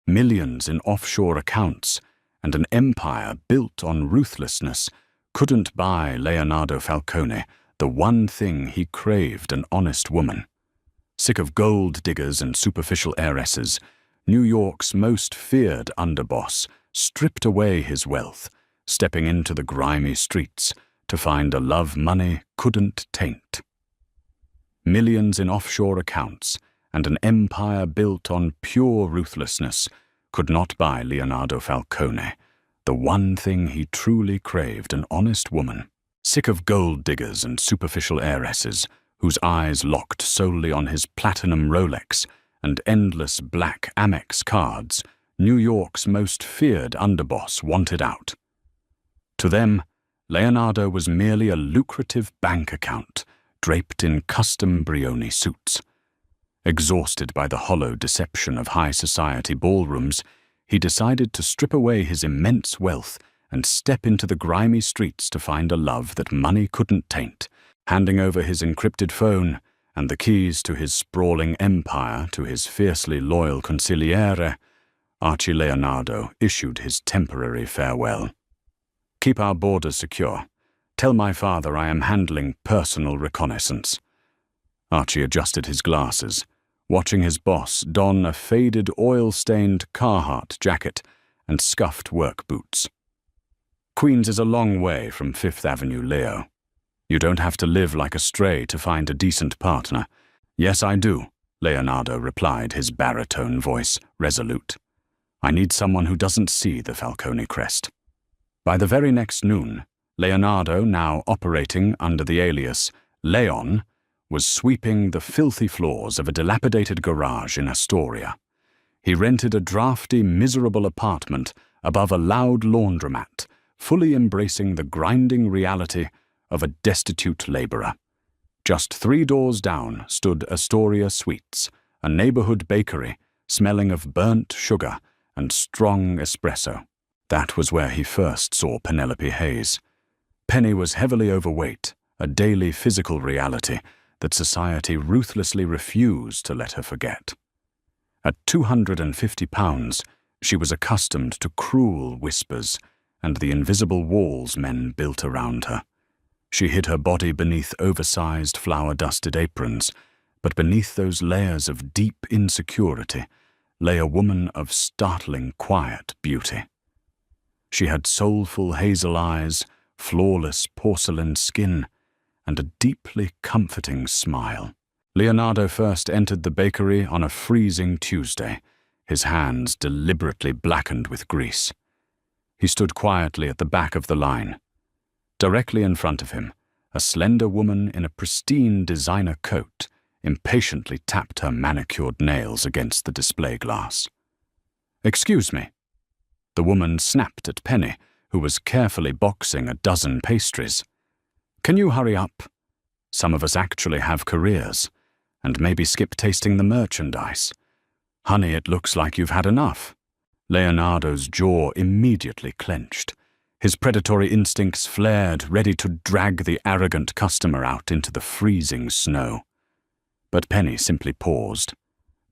Millions in offshore accounts and an empire built on ruthlessness couldn't buy Leonardo Falcone the one thing he craved: an honest woman. Sick of gold diggers and superficial heiresses, New York's most feared underboss stripped away his wealth, stepping into the grimy streets to find a love money couldn't taint. Millions in offshore accounts and an empire built on pure ruthlessness could not buy Leonardo Falcone the one thing he truly craved: an honest woman. Sick of gold diggers and superficial heiresses whose eyes locked solely on his platinum Rolex and endless black Amex cards, New York's most feared underboss wanted out. To them, Leonardo was merely a lucrative bank account draped in custom Brioni suits. Exhausted by the hollow deception of high society ballrooms, he decided to strip away his immense wealth and step into the grimy streets to find a love that money couldn't taint. Handing over his encrypted phone and the keys to his sprawling empire to his fiercely loyal consigliere, Archie Leonardo issued his temporary farewell. "Keep our borders secure. Tell my father I am handling personal reconnaissance." Archie adjusted his glasses, watching his boss don a faded, oil-stained Carhartt jacket and scuffed work boots. "Queens is a long way from Fifth Avenue, Leo. You don't have to live like a stray to find a decent partner." "Yes, I do," Leonardo replied, his baritone voice resolute. "I need someone who doesn't see the Falcone crest." By the very next noon, Leonardo, now operating under the alias Leon, was sweeping the filthy floors of a dilapidated garage in Astoria. He rented a drafty, miserable apartment above a loud laundromat, fully embracing the grinding reality of a destitute laborer. Just 3 doors down stood Astoria Sweets, a neighborhood bakery smelling of burnt sugar and strong espresso. That was where he first saw Penelope Hayes. Penny was heavily overweight, a daily physical reality that society ruthlessly refused to let her forget. At 250 pounds, she was accustomed to cruel whispers and the invisible walls men built around her. She hid her body beneath oversized, flour-dusted aprons, but beneath those layers of deep insecurity lay a woman of startling, quiet beauty. She had soulful hazel eyes, flawless porcelain skin, and a deeply comforting smile. Leonardo first entered the bakery on a freezing Tuesday, his hands deliberately blackened with grease. He stood quietly at the back of the line. Directly in front of him, a slender woman in a pristine designer coat impatiently tapped her manicured nails against the display glass. "Excuse me." The woman snapped at Penny, who was carefully boxing a dozen pastries. "Can you hurry up? Some of us actually have careers, and maybe skip tasting the merchandise. Honey, it looks like you've had enough." Leonardo's jaw immediately clenched. His predatory instincts flared, ready to drag the arrogant customer out into the freezing snow. But Penny simply paused.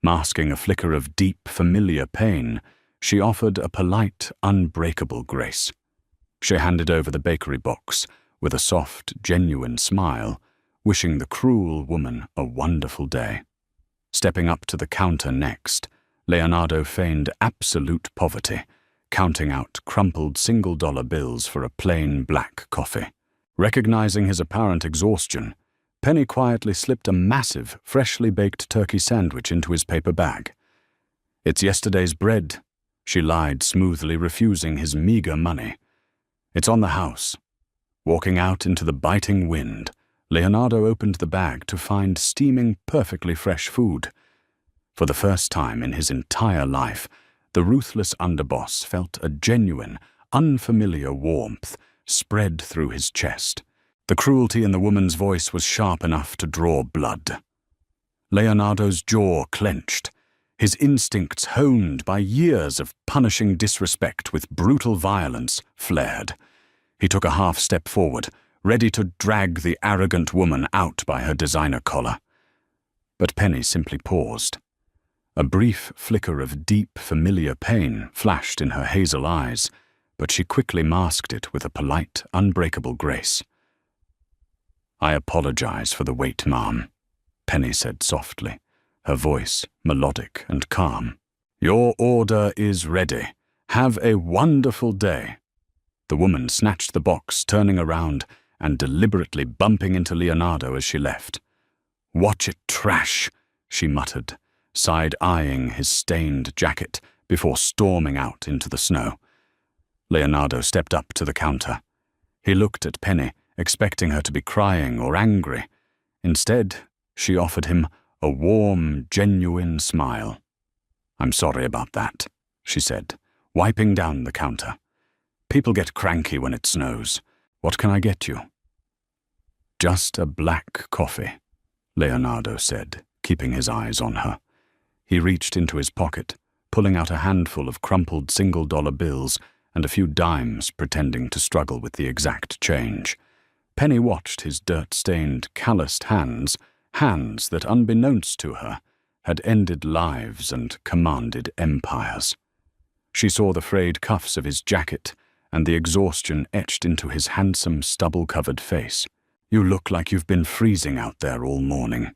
Masking a flicker of deep, familiar pain, she offered a polite, unbreakable grace. She handed over the bakery box with a soft, genuine smile, wishing the cruel woman a wonderful day. Stepping up to the counter next, Leonardo feigned absolute poverty, counting out crumpled single-dollar bills for a plain black coffee. Recognizing his apparent exhaustion, Penny quietly slipped a massive, freshly baked turkey sandwich into his paper bag. "It's yesterday's bread," she lied smoothly, refusing his meager money. "It's on the house." Walking out into the biting wind, Leonardo opened the bag to find steaming, perfectly fresh food. For the first time in his entire life, the ruthless underboss felt a genuine, unfamiliar warmth spread through his chest. The cruelty in the woman's voice was sharp enough to draw blood. Leonardo's jaw clenched, his instincts honed by years of punishing disrespect with brutal violence flared. He took a half step forward, ready to drag the arrogant woman out by her designer collar. But Penny simply paused. A brief flicker of deep, familiar pain flashed in her hazel eyes, but she quickly masked it with a polite, unbreakable grace. "I apologize for the wait, ma'am," Penny said softly, her voice melodic and calm. "Your order is ready. Have a wonderful day." The woman snatched the box, turning around and deliberately bumping into Leonardo as she left. "Watch it trash," she muttered, side-eyeing his stained jacket before storming out into the snow. Leonardo stepped up to the counter. He looked at Penny, expecting her to be crying or angry. Instead, she offered him a warm, genuine smile. "I'm sorry about that," she said, wiping down the counter. "People get cranky when it snows. What can I get you?" "Just a black coffee," Leonardo said, keeping his eyes on her. He reached into his pocket, pulling out a handful of crumpled single-dollar bills and a few dimes, pretending to struggle with the exact change. Penny watched his dirt-stained, calloused hands that, unbeknownst to her, had ended lives and commanded empires. She saw the frayed cuffs of his jacket and the exhaustion etched into his handsome, stubble-covered face. "You look like you've been freezing out there all morning."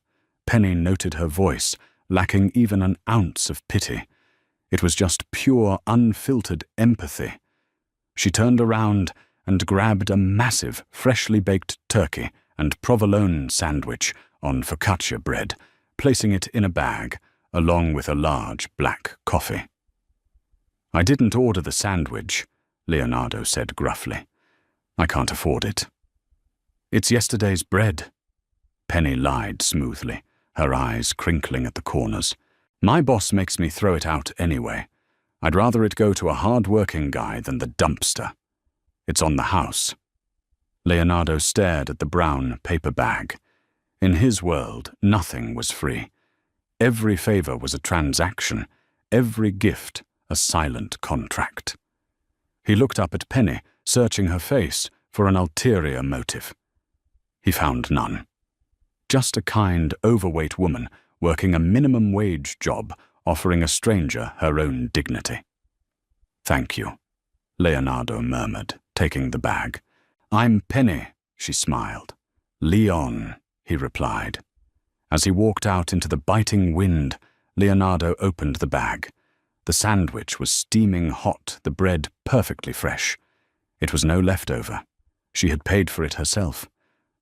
Penny noted her voice, lacking even an ounce of pity. It was just pure, unfiltered empathy. She turned around and grabbed a massive, freshly baked turkey and provolone sandwich on focaccia bread, placing it in a bag, along with a large black coffee. "I didn't order the sandwich," Leonardo said gruffly. "I can't afford it." "It's yesterday's bread," Penny lied smoothly, her eyes crinkling at the corners. "My boss makes me throw it out anyway. I'd rather it go to a hard-working guy than the dumpster. It's on the house." Leonardo stared at the brown paper bag. In his world, nothing was free. Every favor was a transaction, every gift a silent contract. He looked up at Penny, searching her face for an ulterior motive. He found none. Just a kind, overweight woman working a minimum-wage job, offering a stranger her own dignity. "Thank you," Leonardo murmured, taking the bag. "I'm Penny," she smiled. "Leon," he replied. As he walked out into the biting wind, Leonardo opened the bag. The sandwich was steaming hot, the bread perfectly fresh. It was no leftover. She had paid for it herself.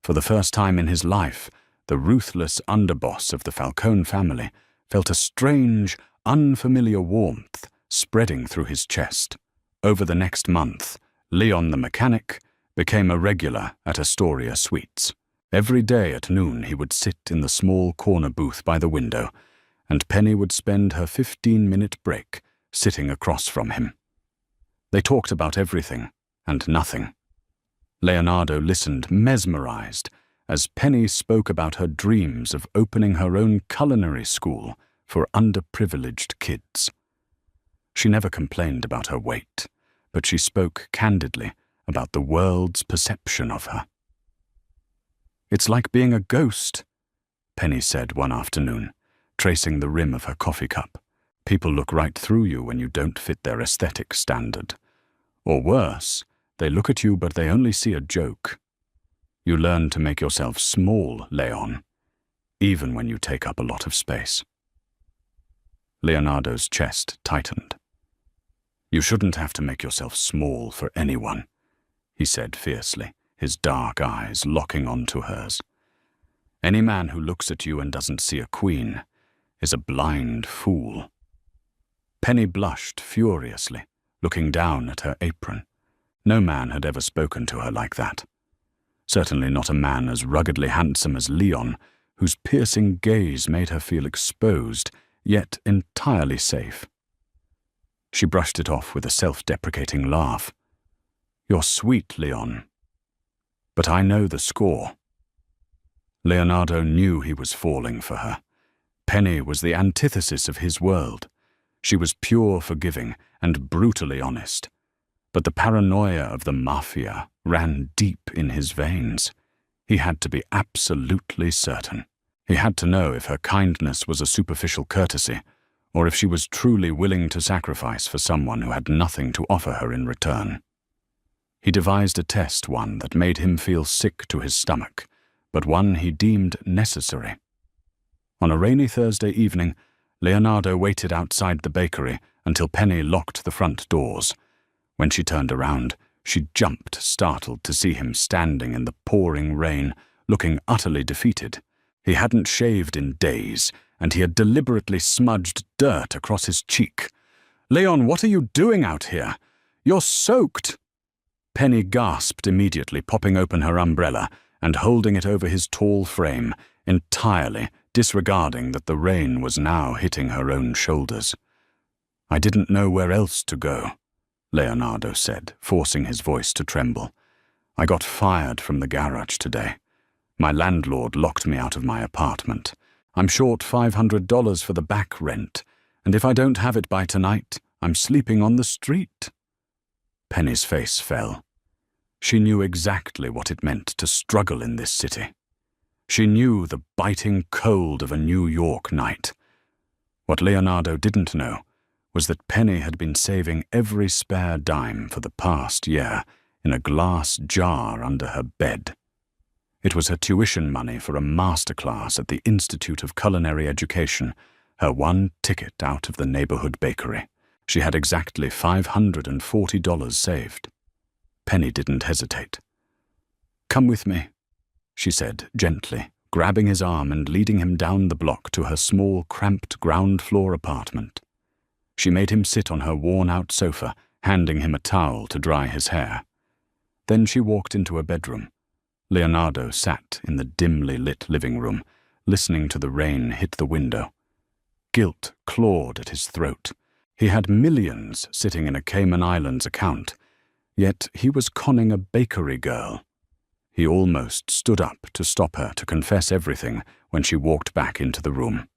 For the first time in his life, the ruthless underboss of the Falcone family felt a strange, unfamiliar warmth spreading through his chest. Over the next month, Leon the mechanic became a regular at Astoria Suites. Every day at noon he would sit in the small corner booth by the window, and Penny would spend her 15-minute break sitting across from him. They talked about everything and nothing. Leonardo listened mesmerized as Penny spoke about her dreams of opening her own culinary school for underprivileged kids. She never complained about her weight, but she spoke candidly about the world's perception of her. "It's like being a ghost," Penny said one afternoon, tracing the rim of her coffee cup. "People look right through you when you don't fit their aesthetic standard. Or worse, they look at you but they only see a joke. You learn to make yourself small, Leon, even when you take up a lot of space." Leonardo's chest tightened. "You shouldn't have to make yourself small for anyone," he said fiercely, his dark eyes locking onto hers. "Any man who looks at you and doesn't see a queen is a blind fool." Penny blushed furiously, looking down at her apron. No man had ever spoken to her like that. Certainly not a man as ruggedly handsome as Leon, whose piercing gaze made her feel exposed, yet entirely safe. She brushed it off with a self-deprecating laugh. "You're sweet, Leon. But I know the score." Leonardo knew he was falling for her. Penny was the antithesis of his world. She was pure forgiving and brutally honest. But the paranoia of the Mafia ran deep in his veins. He had to be absolutely certain. He had to know if her kindness was a superficial courtesy, or if she was truly willing to sacrifice for someone who had nothing to offer her in return. He devised a test, one that made him feel sick to his stomach, but one he deemed necessary. On a rainy Thursday evening, Leonardo waited outside the bakery until Penny locked the front doors. When she turned around, she jumped, startled to see him standing in the pouring rain, looking utterly defeated. He hadn't shaved in days, and he had deliberately smudged dirt across his cheek. "Leon, what are you doing out here? You're soaked!" Penny gasped immediately, popping open her umbrella and holding it over his tall frame, entirely disregarding that the rain was now hitting her own shoulders. "I didn't know where else to go," Leonardo said, forcing his voice to tremble. "I got fired from the garage today. My landlord locked me out of my apartment. I'm short $500 for the back rent, and if I don't have it by tonight, I'm sleeping on the street." Penny's face fell. She knew exactly what it meant to struggle in this city. She knew the biting cold of a New York night. What Leonardo didn't know was that Penny had been saving every spare dime for the past year in a glass jar under her bed. It was her tuition money for a masterclass at the Institute of Culinary Education, her one ticket out of the neighborhood bakery. She had exactly $540 saved. Penny didn't hesitate. "Come with me," she said gently, grabbing his arm and leading him down the block to her small, cramped ground-floor apartment. She made him sit on her worn-out sofa, handing him a towel to dry his hair. Then she walked into a bedroom. Leonardo sat in the dimly lit living room, listening to the rain hit the window. Guilt clawed at his throat. He had millions sitting in a Cayman Islands account, yet he was conning a bakery girl. He almost stood up to stop her to confess everything when she walked back into the room.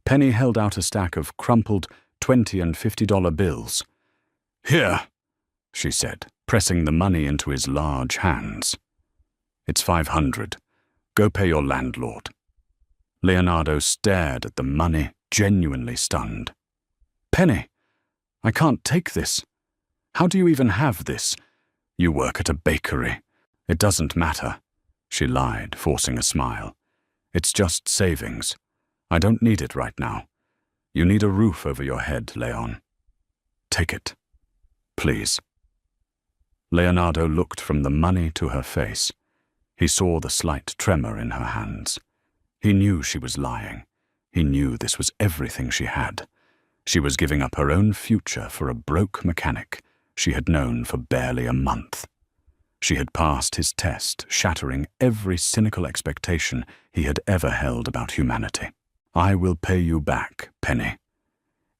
Penny held out a stack of crumpled $20 and $50 bills. "Here," she said, pressing the money into his large hands. "It's $500. Go pay your landlord." Leonardo stared at the money, genuinely stunned. "Penny, I can't take this. How do you even have this? You work at a bakery. It doesn't matter," she lied, forcing a smile. "It's just savings. I don't need it right now. You need a roof over your head, Leon. Take it. Please." Leonardo looked from the money to her face. He saw the slight tremor in her hands. He knew she was lying. He knew this was everything she had. She was giving up her own future for a broke mechanic she had known for barely a month. She had passed his test, shattering every cynical expectation he had ever held about humanity. "I will pay you back, Penny.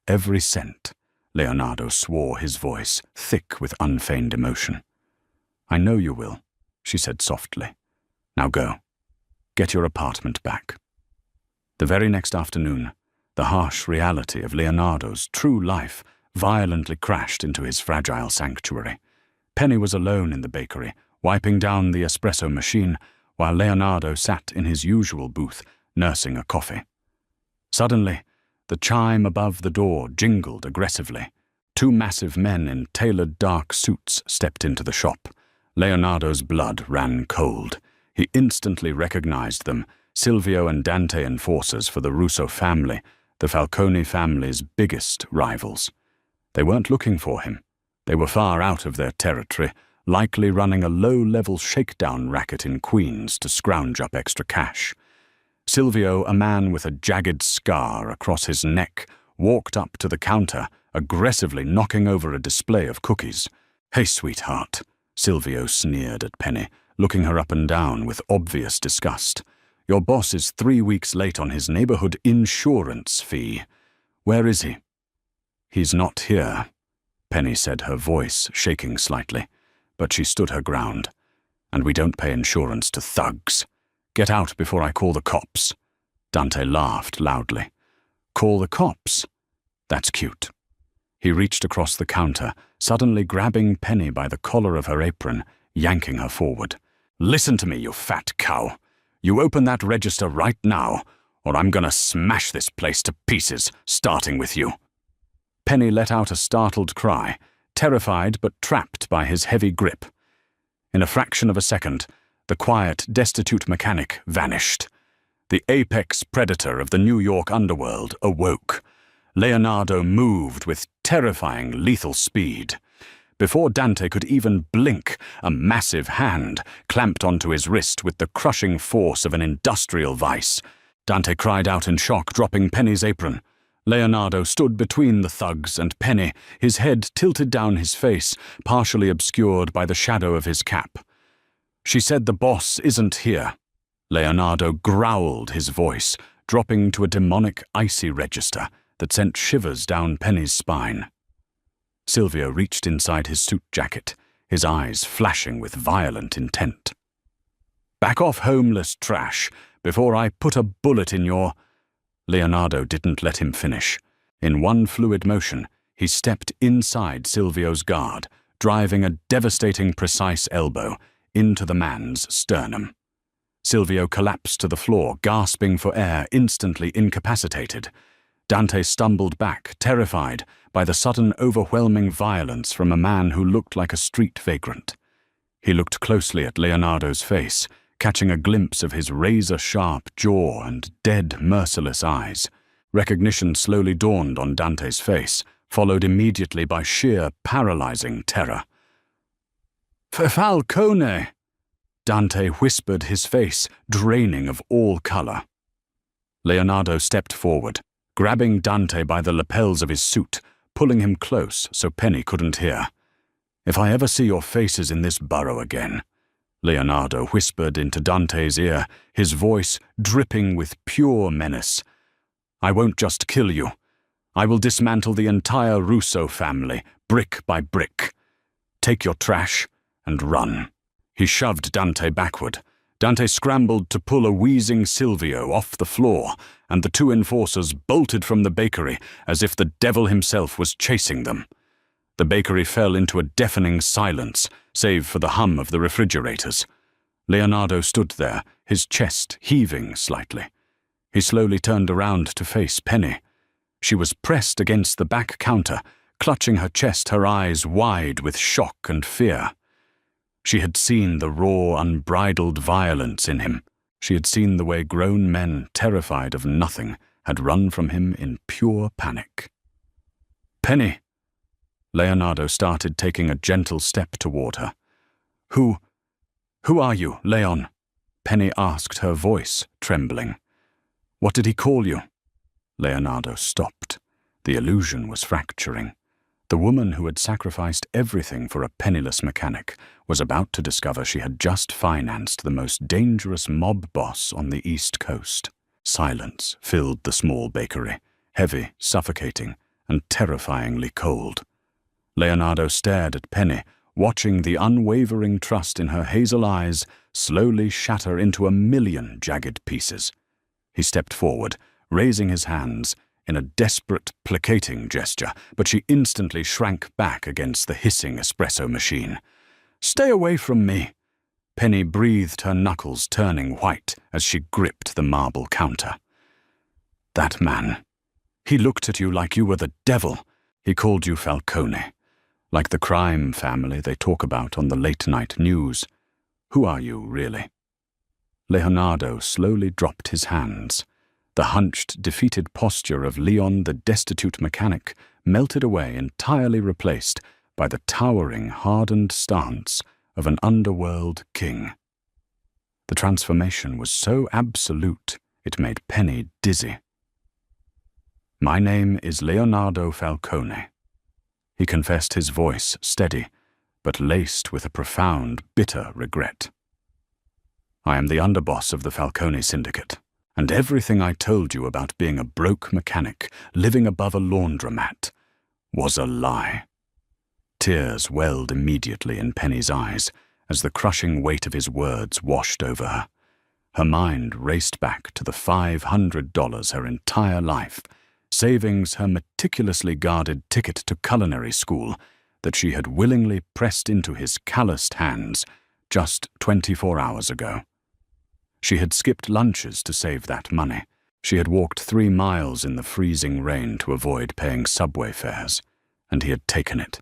Every cent," Leonardo swore, his voice thick with unfeigned emotion. "I know you will," she said softly. "Now go. Get your apartment back." The very next afternoon, the harsh reality of Leonardo's true life violently crashed into his fragile sanctuary. Penny was alone in the bakery, wiping down the espresso machine, while Leonardo sat in his usual booth, nursing a coffee. Suddenly, the chime above the door jingled aggressively. Two massive men in tailored dark suits stepped into the shop. Leonardo's blood ran cold. He instantly recognized them, Silvio and Dante, enforcers for the Russo family, the Falcone family's biggest rivals. They weren't looking for him. They were far out of their territory, likely running a low-level shakedown racket in Queens to scrounge up extra cash. Silvio, a man with a jagged scar across his neck, walked up to the counter, aggressively knocking over a display of cookies. "Hey, sweetheart," Silvio sneered at Penny, looking her up and down with obvious disgust. "Your boss is 3 weeks late on his neighborhood insurance fee. Where is he?" "He's not here," Penny said, her voice shaking slightly, but she stood her ground. "And we don't pay insurance to thugs. Get out before I call the cops." Dante laughed loudly. "Call the cops? That's cute." He reached across the counter, suddenly grabbing Penny by the collar of her apron, yanking her forward. "Listen to me, you fat cow. You open that register right now, or I'm gonna smash this place to pieces, starting with you." Penny let out a startled cry, terrified but trapped by his heavy grip. In a fraction of a second, the quiet, destitute mechanic vanished. The apex predator of the New York underworld awoke. Leonardo moved with terrifying, lethal speed. Before Dante could even blink, a massive hand clamped onto his wrist with the crushing force of an industrial vice. Dante cried out in shock, dropping Penny's apron. Leonardo stood between the thugs and Penny, his head tilted down his face, partially obscured by the shadow of his cap. "She said the boss isn't here." Leonardo growled his voice, dropping to a demonic, icy register that sent shivers down Penny's spine. Silvio reached inside his suit jacket, his eyes flashing with violent intent. "Back off, homeless trash, before I put a bullet in your—" Leonardo didn't let him finish. In one fluid motion, he stepped inside Silvio's guard, driving a devastating precise elbow into the man's sternum. Silvio collapsed to the floor, gasping for air, instantly incapacitated. Dante stumbled back, terrified by the sudden overwhelming violence from a man who looked like a street vagrant. He looked closely at Leonardo's face, catching a glimpse of his razor-sharp jaw and dead, merciless eyes. Recognition slowly dawned on Dante's face, followed immediately by sheer, paralyzing terror. "Falcone!" Dante whispered, his face draining of all color. Leonardo stepped forward, grabbing Dante by the lapels of his suit, pulling him close so Penny couldn't hear. "If I ever see your faces in this burrow again," Leonardo whispered into Dante's ear, his voice dripping with pure menace, "I won't just kill you. I will dismantle the entire Russo family, brick by brick. Take your trash and run." He shoved Dante backward. Dante scrambled to pull a wheezing Silvio off the floor, and the two enforcers bolted from the bakery as if the devil himself was chasing them. The bakery fell into a deafening silence, save for the hum of the refrigerators. Leonardo stood there, his chest heaving slightly. He slowly turned around to face Penny. She was pressed against the back counter, clutching her chest, her eyes wide with shock and fear. She had seen the raw, unbridled violence in him. She had seen the way grown men, terrified of nothing, had run from him in pure panic. "Penny!" Leonardo started taking a gentle step toward her. Who are you, Leon?" Penny asked, her voice trembling. "What did he call you?" Leonardo stopped. The illusion was fracturing. The woman who had sacrificed everything for a penniless mechanic was about to discover she had just financed the most dangerous mob boss on the East Coast. Silence filled the small bakery, heavy, suffocating, and terrifyingly cold. Leonardo stared at Penny, watching the unwavering trust in her hazel eyes slowly shatter into a million jagged pieces. He stepped forward, raising his hands in a desperate, placating gesture, but she instantly shrank back against the hissing espresso machine. "Stay away from me!" Penny breathed, her knuckles turning white as she gripped the marble counter. "That man. He looked at you like you were the devil. He called you Falcone, like the crime family they talk about on the late-night news. Who are you, really?" Leonardo slowly dropped his hands. The hunched, defeated posture of Leon the destitute mechanic melted away, entirely replaced by the towering, hardened stance of an underworld king. The transformation was so absolute, it made Penny dizzy. "My name is Leonardo Falcone," he confessed, his voice steady, but laced with a profound, bitter regret. "I am the underboss of the Falcone Syndicate. And everything I told you about being a broke mechanic living above a laundromat was a lie." Tears welled immediately in Penny's eyes as the crushing weight of his words washed over her. Her mind raced back to the $500 her entire life, savings, her meticulously guarded ticket to culinary school that she had willingly pressed into his calloused hands just 24 hours ago. She had skipped lunches to save that money, She had walked 3 miles in the freezing rain to avoid paying subway fares, and he had taken it.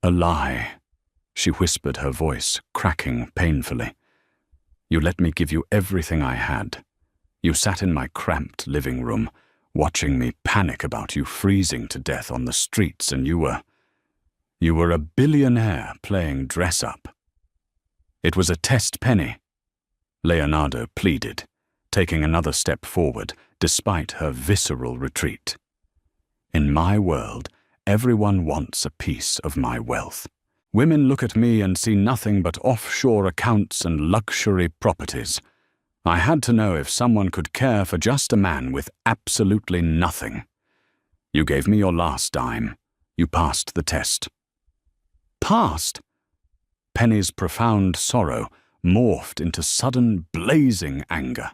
A lie, she whispered, her voice cracking painfully. You let me give you everything I had. You sat in my cramped living room, watching me panic about you freezing to death on the streets, and you were a billionaire playing dress-up. It was a test, Penny, Leonardo pleaded, taking another step forward despite her visceral retreat. In my world, everyone wants a piece of my wealth. Women look at me and see nothing but offshore accounts and luxury properties. I had to know if someone could care for just a man with absolutely nothing. You gave me your last dime. You passed the test. Passed? Penny's profound sorrow morphed into sudden, blazing anger.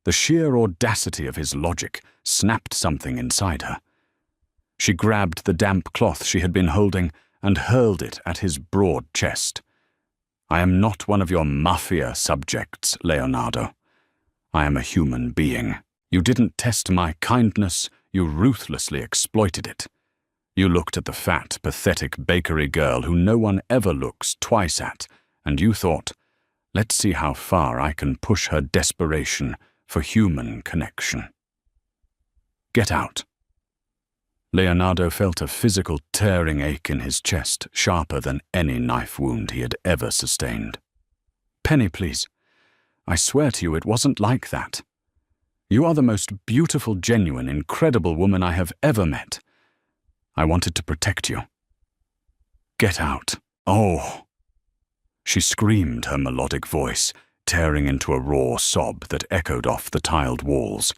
The sheer audacity of his logic snapped something inside her. She grabbed the damp cloth she had been holding and hurled it at his broad chest. I am not one of your mafia subjects, Leonardo. I am a human being. You didn't test my kindness, you ruthlessly exploited it. You looked at the fat, pathetic bakery girl who no one ever looks twice at, and you thought, let's see how far I can push her desperation for human connection. Get out. Leonardo felt a physical tearing ache in his chest, sharper than any knife wound he had ever sustained. Penny, please. I swear to you it wasn't like that. You are the most beautiful, genuine, incredible woman I have ever met. I wanted to protect you. Get out. Oh! She screamed, her melodic voice tearing into a raw sob that echoed off the tiled walls.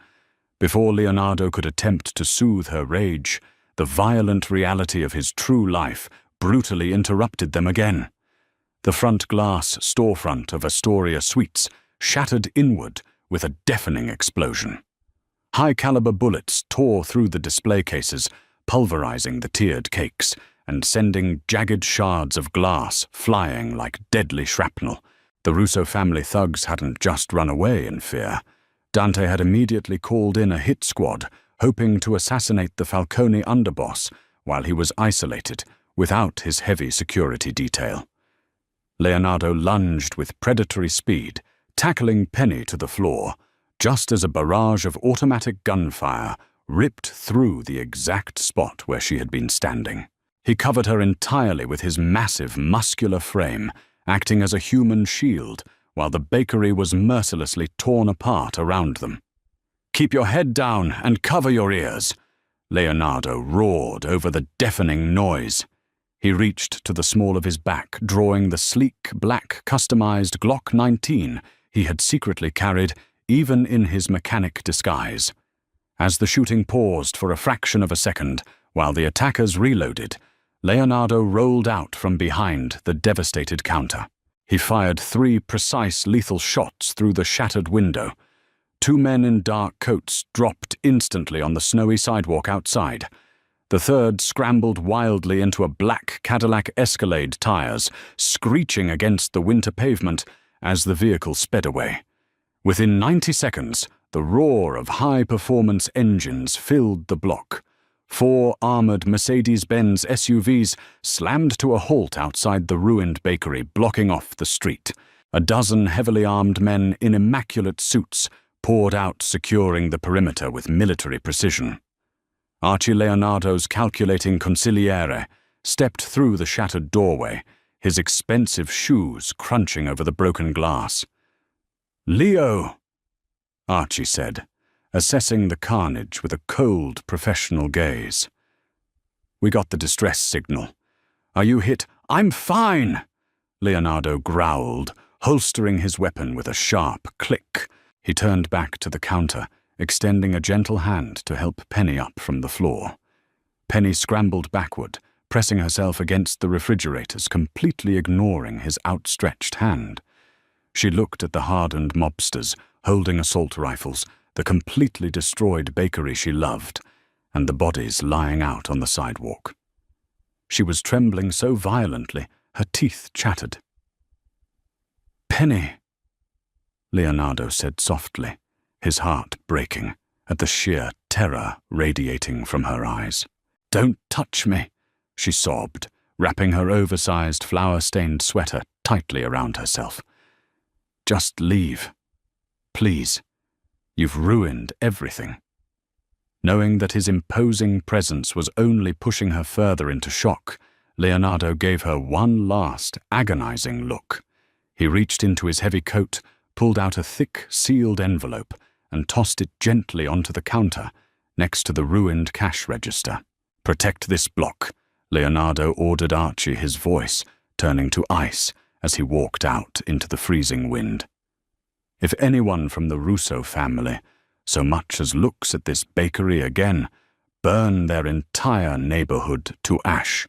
Before Leonardo could attempt to soothe her rage, the violent reality of his true life brutally interrupted them again. The front glass storefront of Astoria Suites shattered inward with a deafening explosion. High-caliber bullets tore through the display cases, pulverizing the tiered cakes and sending jagged shards of glass flying like deadly shrapnel. The Russo family thugs hadn't just run away in fear. Dante had immediately called in a hit squad, hoping to assassinate the Falcone underboss while he was isolated, without his heavy security detail. Leonardo lunged with predatory speed, tackling Penny to the floor, just as a barrage of automatic gunfire ripped through the exact spot where she had been standing. He covered her entirely with his massive, muscular frame, acting as a human shield, while the bakery was mercilessly torn apart around them. Keep your head down and cover your ears, Leonardo roared over the deafening noise. He reached to the small of his back, drawing the sleek, black, customized Glock 19 he had secretly carried even in his mechanic disguise. As the shooting paused for a fraction of a second, while the attackers reloaded, Leonardo rolled out from behind the devastated counter. He fired 3 precise lethal shots through the shattered window. 2 men in dark coats dropped instantly on the snowy sidewalk outside. The third scrambled wildly into a black Cadillac Escalade tires, screeching against the winter pavement as the vehicle sped away. Within 90 seconds, the roar of high-performance engines filled the block. 4 armored Mercedes-Benz SUVs slammed to a halt outside the ruined bakery, blocking off the street. A dozen heavily armed men in immaculate suits poured out, securing the perimeter with military precision. Archie Leonardo's calculating consigliere stepped through the shattered doorway, his expensive shoes crunching over the broken glass. "Leo," Archie said, assessing the carnage with a cold, professional gaze. "We got the distress signal. Are you hit?" "I'm fine," Leonardo growled, holstering his weapon with a sharp click. He turned back to the counter, extending a gentle hand to help Penny up from the floor. Penny scrambled backward, pressing herself against the refrigerators, completely ignoring his outstretched hand. She looked at the hardened mobsters, holding assault rifles, the completely destroyed bakery she loved, and the bodies lying out on the sidewalk. She was trembling so violently, her teeth chattered. "Penny," Leonardo said softly, his heart breaking at the sheer terror radiating from her eyes. "Don't touch me," she sobbed, wrapping her oversized flour-stained sweater tightly around herself. "Just leave. Please. You've ruined everything." Knowing that his imposing presence was only pushing her further into shock, Leonardo gave her one last, agonizing look. He reached into his heavy coat, pulled out a thick, sealed envelope, and tossed it gently onto the counter, next to the ruined cash register. "Protect this block," Leonardo ordered Archie, his voice turning to ice as he walked out into the freezing wind. If anyone from the Russo family so much as looks at this bakery again, burn their entire neighborhood to ash.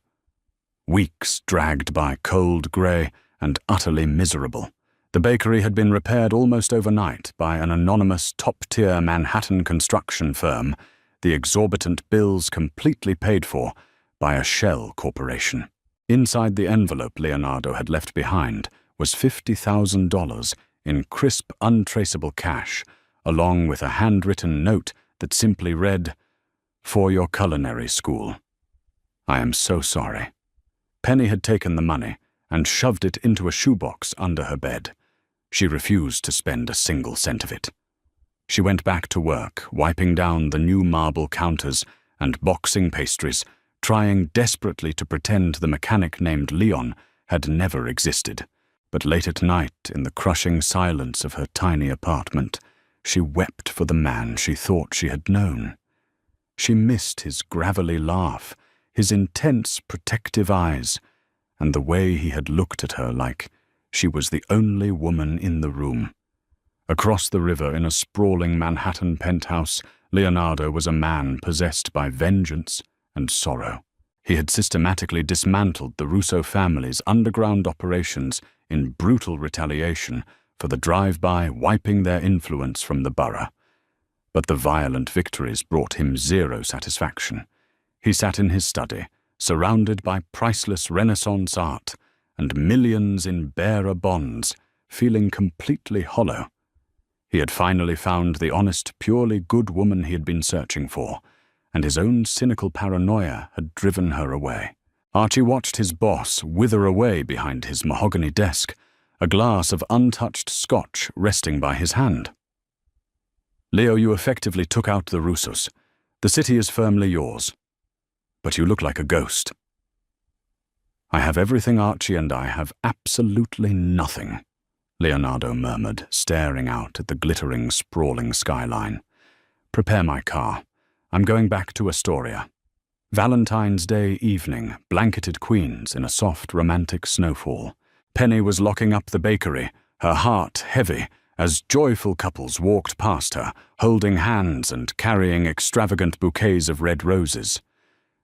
Weeks dragged by cold grey and utterly miserable. The bakery had been repaired almost overnight by an anonymous top-tier Manhattan construction firm, the exorbitant bills completely paid for by a shell corporation. Inside the envelope Leonardo had left behind was $50,000 in crisp, untraceable cash, along with a handwritten note that simply read, "For your culinary school. I am so sorry." Penny had taken the money and shoved it into a shoebox under her bed. She refused to spend a single cent of it. She went back to work, wiping down the new marble counters and boxing pastries, trying desperately to pretend the mechanic named Leon had never existed. But late at night, in the crushing silence of her tiny apartment, she wept for the man she thought she had known. She missed his gravelly laugh, his intense, protective eyes, and the way he had looked at her like she was the only woman in the room. Across the river in a sprawling Manhattan penthouse, Leonardo was a man possessed by vengeance and sorrow. He had systematically dismantled the Russo family's underground operations in brutal retaliation for the drive-by wiping their influence from the borough. But the violent victories brought him zero satisfaction. He sat in his study, surrounded by priceless Renaissance art and millions in bearer bonds, feeling completely hollow. He had finally found the honest, purely good woman he had been searching for, and his own cynical paranoia had driven her away. Archie watched his boss wither away behind his mahogany desk, a glass of untouched scotch resting by his hand. "Leo, you effectively took out the Russos. The city is firmly yours. But you look like a ghost." "I have everything, Archie, and I have absolutely nothing," Leonardo murmured, staring out at the glittering, sprawling skyline. "Prepare my car. I'm going back to Astoria." Valentine's Day evening blanketed Queens in a soft, romantic snowfall. Penny was locking up the bakery, her heart heavy, as joyful couples walked past her, holding hands and carrying extravagant bouquets of red roses.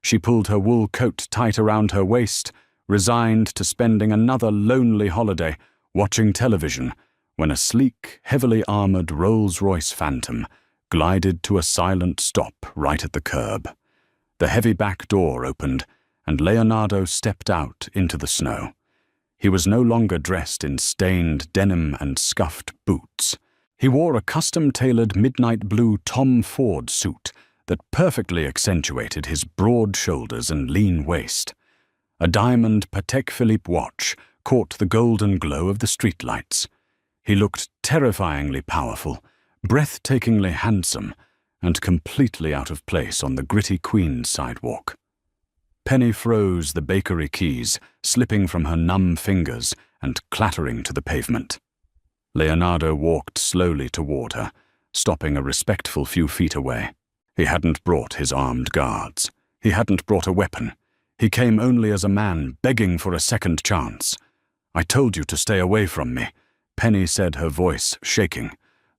She pulled her wool coat tight around her waist, resigned to spending another lonely holiday watching television, when a sleek, heavily armored Rolls-Royce Phantom glided to a silent stop right at the curb. The heavy back door opened, and Leonardo stepped out into the snow. He was no longer dressed in stained denim and scuffed boots. He wore a custom-tailored midnight blue Tom Ford suit that perfectly accentuated his broad shoulders and lean waist. A diamond Patek Philippe watch caught the golden glow of the streetlights. He looked terrifyingly powerful, breathtakingly handsome, and completely out of place on the gritty Queens sidewalk. Penny froze the bakery keys, slipping from her numb fingers and clattering to the pavement. Leonardo walked slowly toward her, stopping a respectful few feet away. He hadn't brought his armed guards. He hadn't brought a weapon. He came only as a man begging for a second chance. "I told you to stay away from me," Penny said, her voice shaking,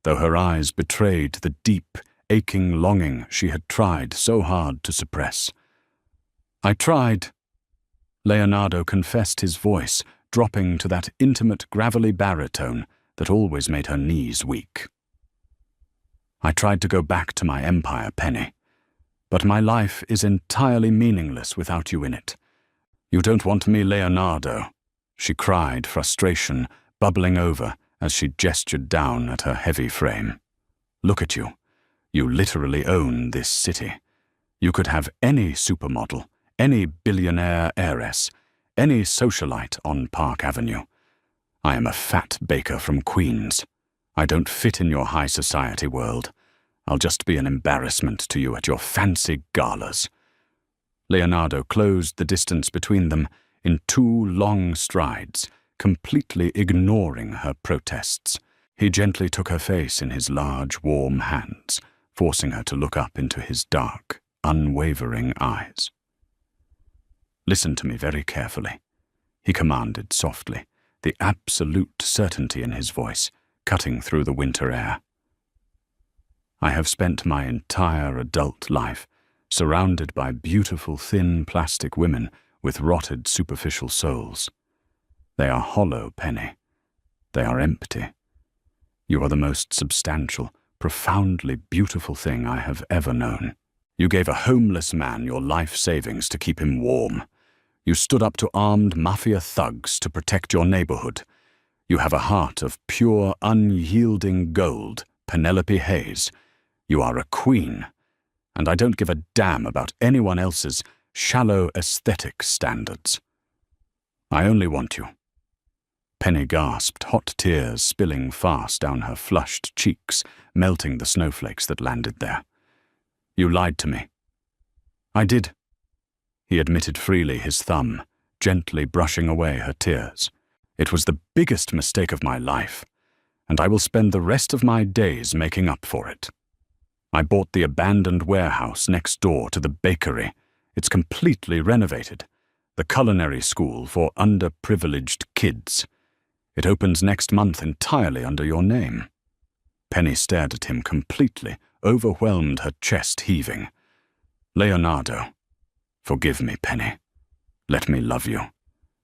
though her eyes betrayed the deep, aching longing she had tried so hard to suppress. "I tried," Leonardo confessed, his voice dropping to that intimate, gravelly baritone that always made her knees weak. "I tried to go back to my empire, Penny, but my life is entirely meaningless without you in it. You don't want me, Leonardo," she cried, frustration bubbling over as she gestured down at her heavy frame. Look at you. You literally own this city. You could have any supermodel, any billionaire heiress, any socialite on Park Avenue. I am a fat baker from Queens. I don't fit in your high society world. I'll just be an embarrassment to you at your fancy galas." Leonardo closed the distance between them in 2 long strides, completely ignoring her protests. He gently took her face in his large, warm hands, forcing her to look up into his dark, unwavering eyes. "Listen to me very carefully," he commanded softly, the absolute certainty in his voice cutting through the winter air. "I have spent my entire adult life surrounded by beautiful, thin plastic women with rotted, superficial souls. They are hollow, Penny. They are empty. You are the most substantial, profoundly beautiful thing I have ever known. You gave a homeless man your life savings to keep him warm. You stood up to armed mafia thugs to protect your neighborhood. You have a heart of pure, unyielding gold, Penelope Hayes. You are a queen, and I don't give a damn about anyone else's shallow aesthetic standards. I only want you." Penny gasped, hot tears spilling fast down her flushed cheeks, melting the snowflakes that landed there. "You lied to me." "I did," he admitted freely, his thumb gently brushing away her tears. "It was the biggest mistake of my life, and I will spend the rest of my days making up for it. I bought the abandoned warehouse next door to the bakery. It's completely renovated. The culinary school for underprivileged kids. It opens next month entirely under your name." Penny stared at him completely, overwhelmed, her chest heaving. "Leonardo, forgive me, Penny. Let me love you.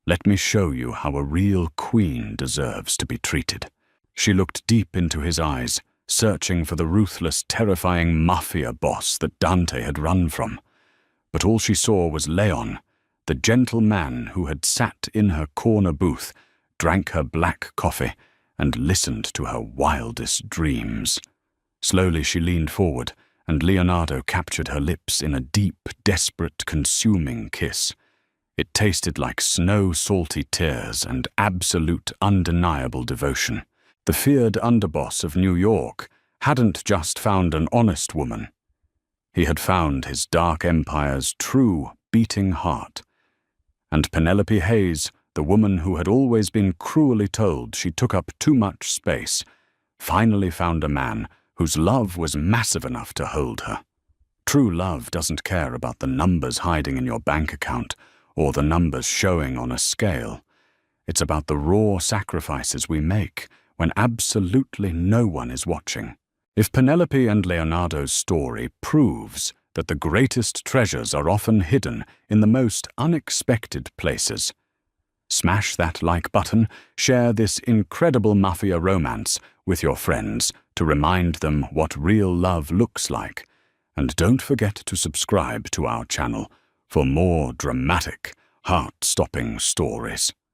Let me show you how a real queen deserves to be treated." She looked deep into his eyes, searching for the ruthless, terrifying mafia boss that Dante had run from. But all she saw was Leon, the gentle man who had sat in her corner booth, drank her black coffee, and listened to her wildest dreams. Slowly she leaned forward, and Leonardo captured her lips in a deep, desperate, consuming kiss. It tasted like snow-salty tears and absolute, undeniable devotion. The feared underboss of New York hadn't just found an honest woman. He had found his dark empire's true, beating heart. And Penelope Hayes, the woman who had always been cruelly told she took up too much space, finally found a man whose love was massive enough to hold her. True love doesn't care about the numbers hiding in your bank account or the numbers showing on a scale. It's about the raw sacrifices we make when absolutely no one is watching. If Penelope and Leonardo's story proves that the greatest treasures are often hidden in the most unexpected places, smash that like button, share this incredible mafia romance with your friends to remind them what real love looks like, and don't forget to subscribe to our channel for more dramatic, heart-stopping stories.